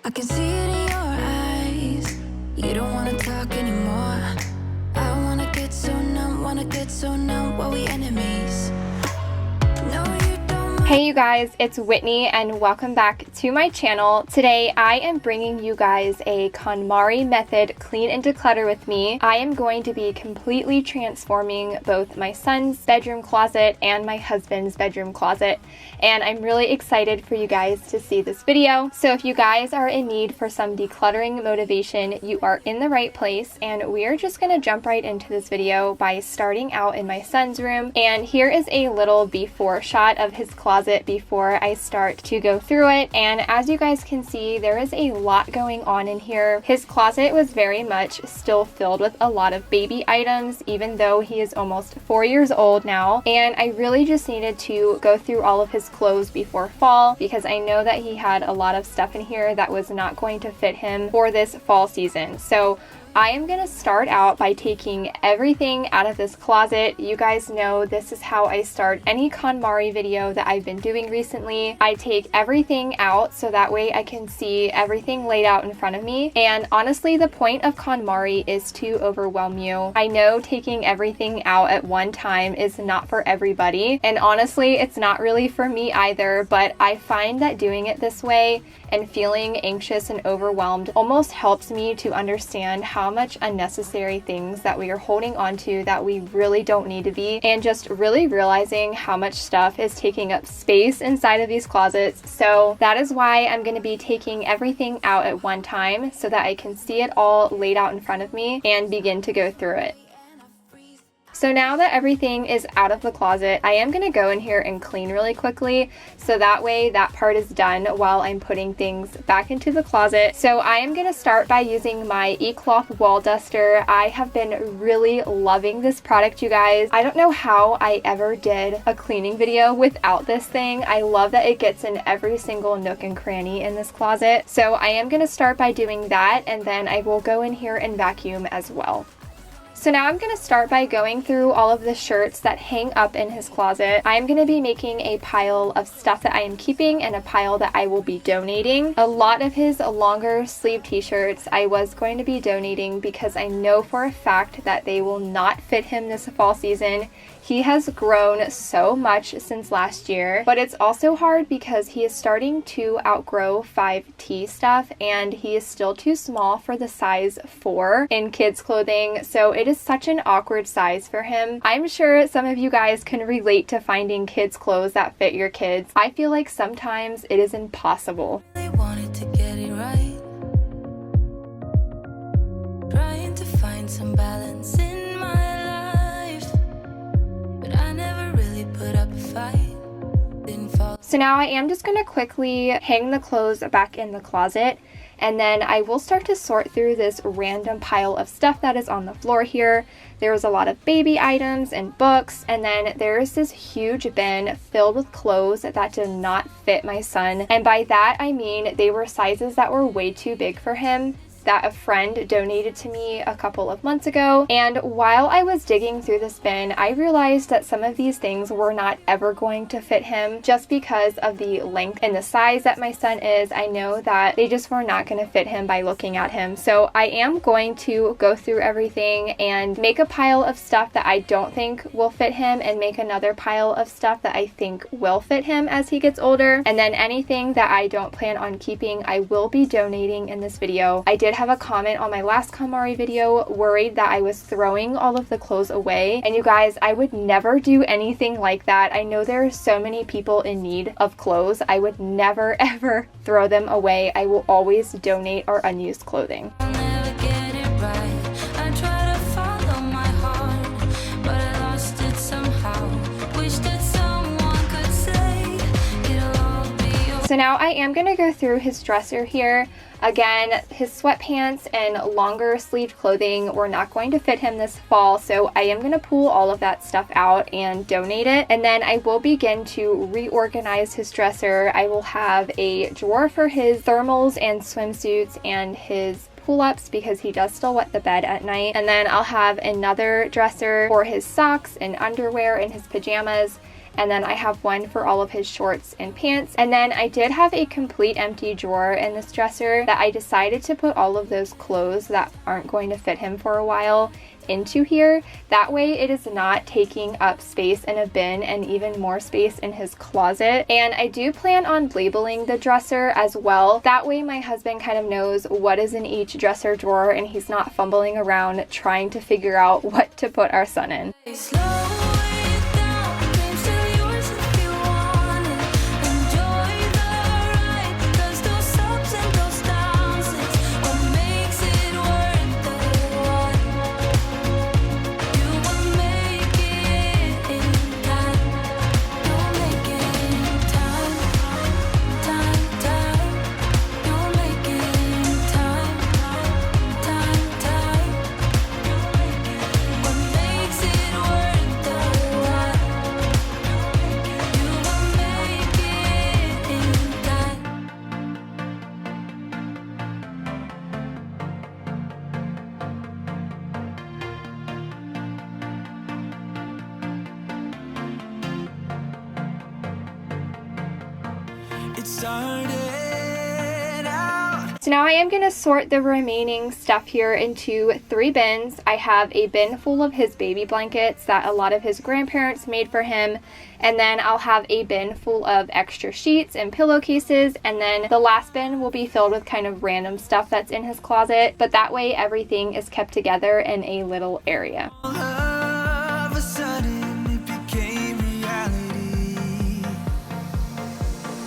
I can see it in your eyes. You don't wanna talk anymore. I wanna get so numb while we enemies. No, you don't. Hey you guys, it's Whitney and welcome back to my channel. Today I am bringing you guys a KonMari method clean and declutter with me. I am going to be completely transforming both my son's bedroom closet and my husband's bedroom closet, and I'm really excited for you guys to see this video. So if you guys are in need for some decluttering motivation, you are in the right place, and we are just going to jump right into this video by starting out in my son's room. And here is a little before shot of his closet before I start to go through it. And as you guys can see, there is a lot going on in here. His closet was very much still filled with a lot of baby items, even though he is almost 4 years old now. And I really just needed to go through all of his clothes before fall, because I know that he had a lot of stuff in here that was not going to fit him for this fall season. So I am going to start out by taking everything out of this closet. You guys know this is how I start any KonMari video that I've been doing recently. I take everything out so that way I can see everything laid out in front of me. And honestly, the point of KonMari is to overwhelm you. I know taking everything out at one time is not for everybody, and honestly, it's not really for me either, but I find that doing it this way and feeling anxious and overwhelmed almost helps me to understand how much unnecessary things that we are holding on to that we really don't need to be, and just really realizing how much stuff is taking up space inside of these closets. So that is why I'm going to be taking everything out at one time so that I can see it all laid out in front of me and begin to go through it. So now that everything is out of the closet, I am going to go in here and clean really quickly, so that way that part is done while I'm putting things back into the closet. So I am going to start by using my eCloth wall duster. I have been really loving this product, you guys. I don't know how I ever did a cleaning video without this thing. I love that it gets in every single nook and cranny in this closet. So I am going to start by doing that, and then I will go in here and vacuum as well. So now I'm going to start by going through all of the shirts that hang up in his closet. I'm going to be making a pile of stuff that I am keeping and a pile that I will be donating. A lot of his longer sleeve t-shirts I was going to be donating because I know for a fact that they will not fit him this fall season. He has grown so much since last year, but it's also hard because he is starting to outgrow 5T stuff, and he is still too small for the size 4 in kids clothing, so it is such an awkward size for him. I'm sure some of you guys can relate to finding kids clothes that fit your kids. I feel like sometimes it is impossible. They wanted to get it right, trying to find some balance in my life, but I never really put up a fight. Didn't fall. So now I am just going to quickly hang the clothes back in the closet, and then I will start to sort through this random pile of stuff that is on the floor here. There's a lot of baby items and books, and then there's this huge bin filled with clothes that did not fit my son. And by that I mean they were sizes that were way too big for him, that a friend donated to me a couple of months ago. And while I was digging through this bin, I realized that some of these things were not ever going to fit him just because of the length and the size that my son is. I know that they just were not going to fit him by looking at him. So I am going to go through everything and make a pile of stuff that I don't think will fit him, and make another pile of stuff that I think will fit him as he gets older. And then anything that I don't plan on keeping, I will be donating in this video. I did have a comment on my last KonMari video worried that I was throwing all of the clothes away, and you guys, I would never do anything like that. I know there are so many people in need of clothes. I would never ever throw them away. I will always donate our unused clothing. I'll never get it right. I try to follow my heart, but I lost it somehow. Wish that someone could say it'll all be okay. So now I am going to go through his dresser here. Again, his sweatpants and longer sleeved clothing were not going to fit him this fall, so I am going to pull all of that stuff out and donate it. And then I will begin to reorganize his dresser. I will have a drawer for his thermals and swimsuits and his pull-ups because he does still wet the bed at night. And then I'll have another dresser for his socks and underwear and his pajamas. and then I have one for all of his shorts and pants. And then I did have a complete empty drawer in this dresser that I decided to put all of those clothes that aren't going to fit him for a while into here. That way it is not taking up space in a bin and even more space in his closet. And I do plan on labeling the dresser as well. That way my husband kind of knows what is in each dresser drawer and he's not fumbling around trying to figure out what to put our son in. So now I am going to sort the remaining stuff here into 3 bins. I have a bin full of his baby blankets that a lot of his grandparents made for him, and then I'll have a bin full of extra sheets and pillowcases, and then the last bin will be filled with kind of random stuff that's in his closet, but that way everything is kept together in a little area.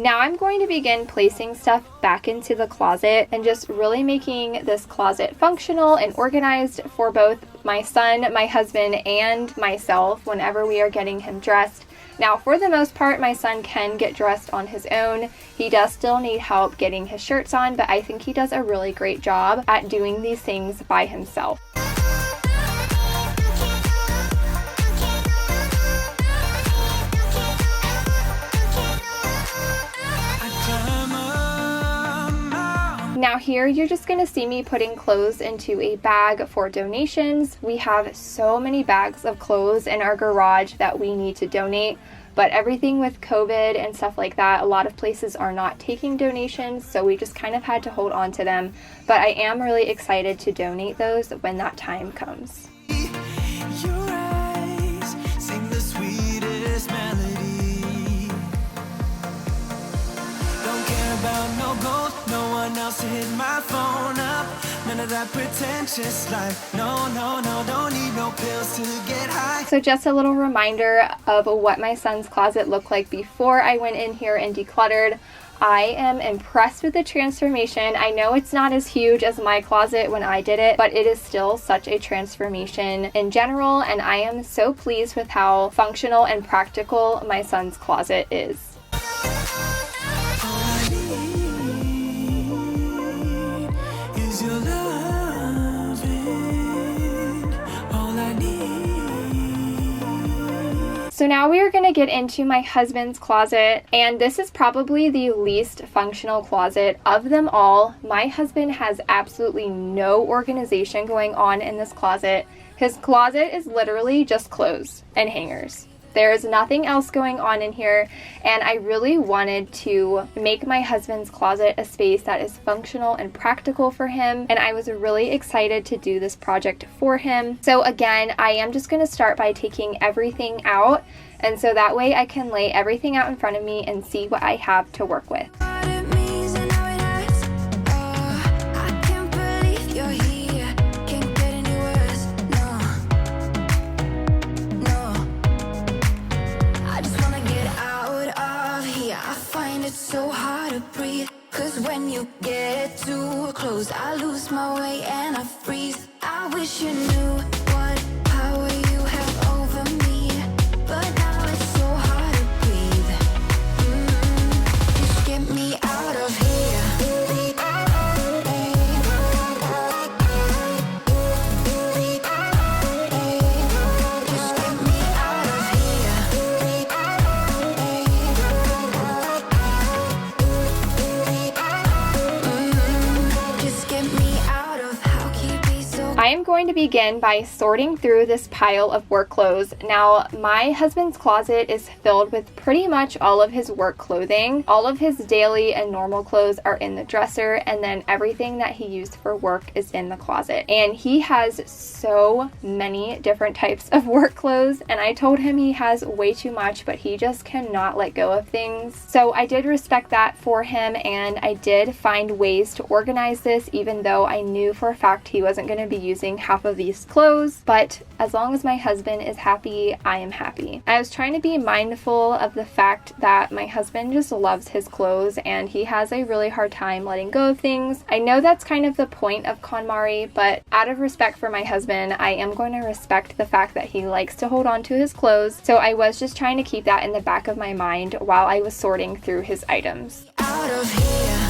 Now I'm going to begin placing stuff back into the closet and just really making this closet functional and organized for both my son, my husband, and myself whenever we are getting him dressed. Now, for the most part, my son can get dressed on his own. He does still need help getting his shirts on, but I think he does a really great job at doing these things by himself. Now here you're just going to see me putting clothes into a bag for donations. We have so many bags of clothes in our garage that we need to donate, but everything with COVID and stuff like that, a lot of places are not taking donations, so we just kind of had to hold on to them. But I am really excited to donate those when that time comes. Your eyes sing the sweetest melody. Don't care about no gold, no one else to hit my phone up. None of that pretentious life. No, no, no, don't need no pills to get high. So just a little reminder of what my son's closet looked like before I went in here and decluttered. I am impressed with the transformation. I know it's not as huge as my closet when I did it, but it is still such a transformation in general, and I am so pleased with how functional and practical my son's closet is. So now we are going to get into my husband's closet, and this is probably the least functional closet of them all. My husband has absolutely no organization going on in this closet. His closet is literally just clothes and hangers. There is nothing else going on in here, and I really wanted to make my husband's closet a space that is functional and practical for him, and I was really excited to do this project for him. So again, I am just going to start by taking everything out, and so that way I can lay everything out in front of me and see what I have to work with. So hard to breathe, 'cause when you get too close, I lose my way and I freeze. I wish you knew what power you have over me, but now it's so hard to breathe. Just get me out of here. I am going to begin by sorting through this pile of work clothes. Now, my husband's closet is filled with pretty much all of his work clothing. All of his daily and normal clothes are in the dresser, and then everything that he used for work is in the closet. And he has so many different types of work clothes, and I told him he has way too much, but he just cannot let go of things. So I did respect that for him, and I did find ways to organize this, even though I knew for a fact he wasn't going to be using half of these clothes. But as long as my husband is happy, I am happy. I was trying to be mindful of the fact that my husband just loves his clothes and he has a really hard time letting go of things. I know that's kind of the point of KonMari, but out of respect for my husband, I am going to respect the fact that he likes to hold on to his clothes. So I was just trying to keep that in the back of my mind while I was sorting through his items. Out of here.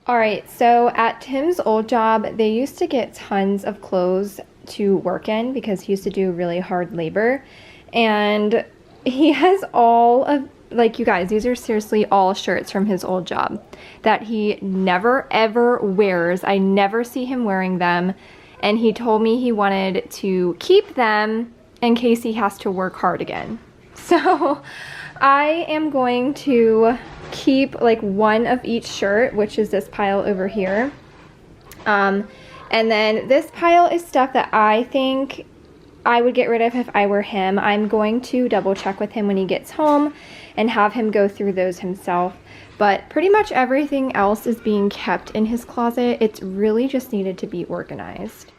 Alright, so at Tim's old job, they used to get tons of clothes to work in because he used to do really hard labor. And he has all of, like, you guys, these are seriously all shirts from his old job that he never ever wears. I never see him wearing them. And he told me he wanted to keep them in case he has to work hard again. So I am going to keep like one of each shirt, which is this pile over here. And then this pile is stuff that I think I would get rid of if I were him. I'm going to double check with him when he gets home and have him go through those himself. But pretty much everything else is being kept in his closet. It's really just needed to be organized.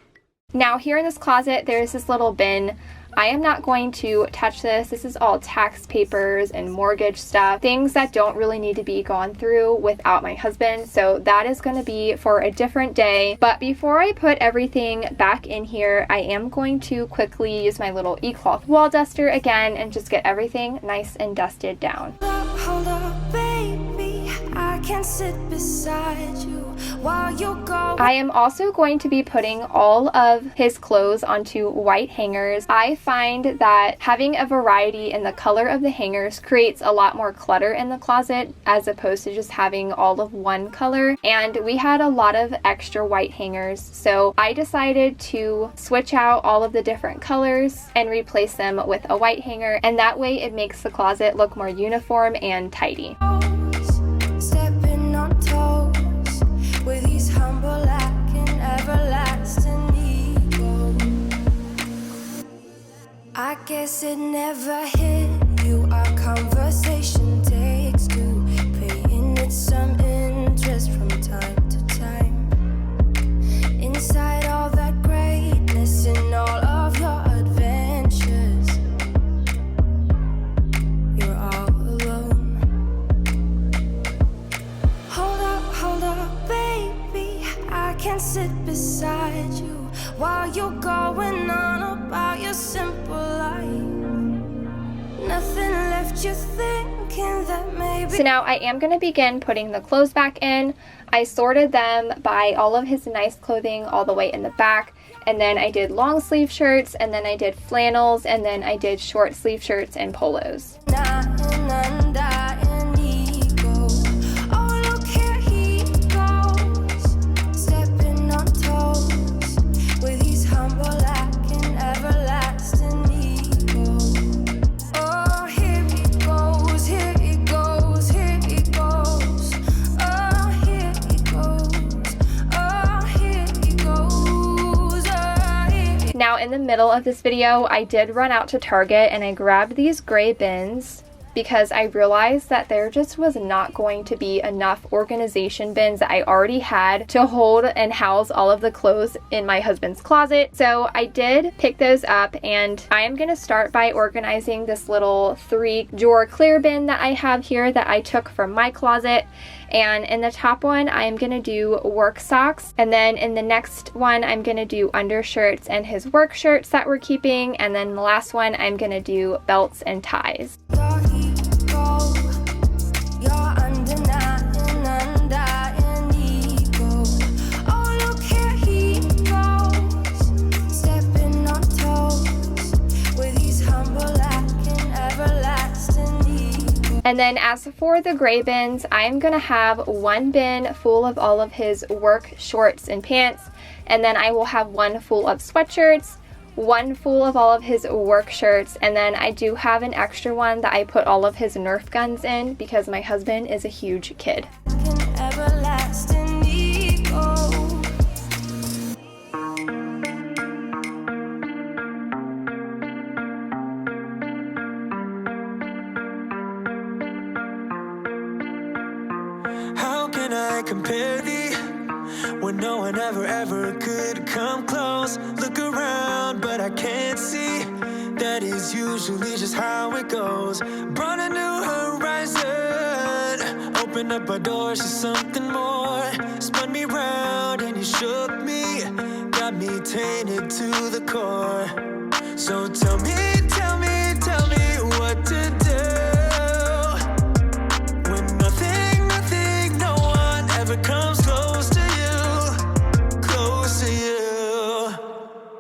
Now here in this closet, there's this little bin. I am not going to touch this. This is all tax papers and mortgage stuff, things that don't really need to be gone through without my husband. So that is going to be for a different day. But before I put everything back in here, I am going to quickly use my little e-cloth wall duster again and just get everything nice and dusted down. Hold up, baby, I can sit beside you while you go. I am also going to be putting all of his clothes onto white hangers. I find that having a variety in the color of the hangers creates a lot more clutter in the closet as opposed to just having all of one color. And we had a lot of extra white hangers, so I decided to switch out all of the different colors and replace them with a white hanger, and that way it makes the closet look more uniform and tidy. Stepping on toes with these humble lacking everlasting ego. I guess it never hit you. Our conversation takes two, paying it some interest from time to time. Inside all that greatness and all of your adventures, you're all alone. Hold up, baby, I can sit beside you while you're going on about your simple life. Nothing left you thinking that maybe. So now I am going to begin putting the clothes back in. I sorted them by all of his nice clothing all the way in the back, and then I did long sleeve shirts, and then I did flannels, and then I did short sleeve shirts and polos. Now in the middle of this video, I did run out to Target and I grabbed these gray bins. because I realized that there just was not going to be enough organization bins that I already had to hold and house all of the clothes in my husband's closet. So I did pick those up, and I am going to start by organizing this little 3-drawer clear bin that I have here that I took from my closet. And in the top one, I am going to do work socks. And then in the next one, I'm going to do undershirts and his work shirts that we're keeping. And then the last one, I'm going to do belts and ties. And then as for the gray bins, I'm gonna have one bin full of all of his work shorts and pants, and then I will have one full of sweatshirts, one full of all of his work shirts, and then I do have an extra one that I put all of his Nerf guns in because my husband is a huge kid. How can I compare thee when no one ever could come close? Look around, but I can't see. That is usually just how it goes. Brought a new horizon, opened up our doors to something more. Spun me round and you shook me, got me tainted to the core. So tell me what to do.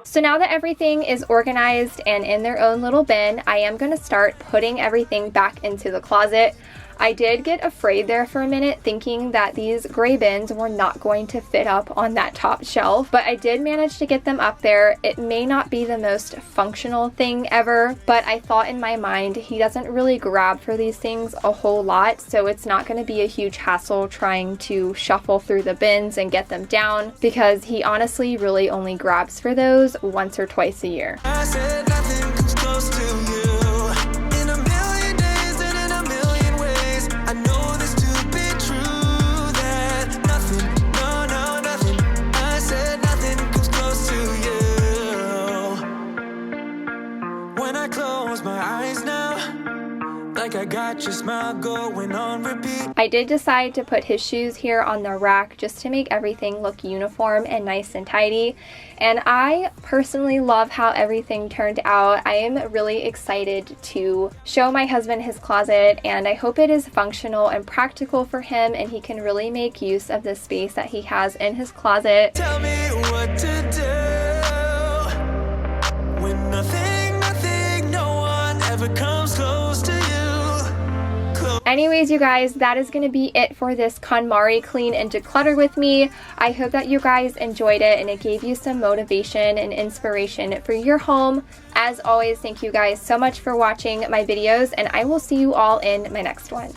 So now that everything is organized and in their own little bin, I am going to start putting everything back into the closet. I did get afraid there for a minute, thinking that these gray bins were not going to fit up on that top shelf, but I did manage to get them up there. It may not be the most functional thing ever, but I thought in my mind he doesn't really grab for these things a whole lot, so it's not going to be a huge hassle trying to shuffle through the bins and get them down, because he honestly really only grabs for those once or twice a year. I said nothing comes close to you. In a million days and in a million ways, I know this to be true, that nothing, no, nothing. I said nothing comes close to you. When I close my eyes now, like I got your smile going on repeat. I did decide to put his shoes here on the rack just to make everything look uniform and nice and tidy. And I personally love how everything turned out. I am really excited to show my husband his closet, and I hope it is functional and practical for him and he can really make use of the space that he has in his closet. Tell me what to do when nothing, no one ever comes close to you. Anyways, you guys, that is going to be it for this KonMari Clean and Declutter with me. I hope that you guys enjoyed it and it gave you some motivation and inspiration for your home. As always, thank you guys so much for watching my videos, and I will see you all in my next one.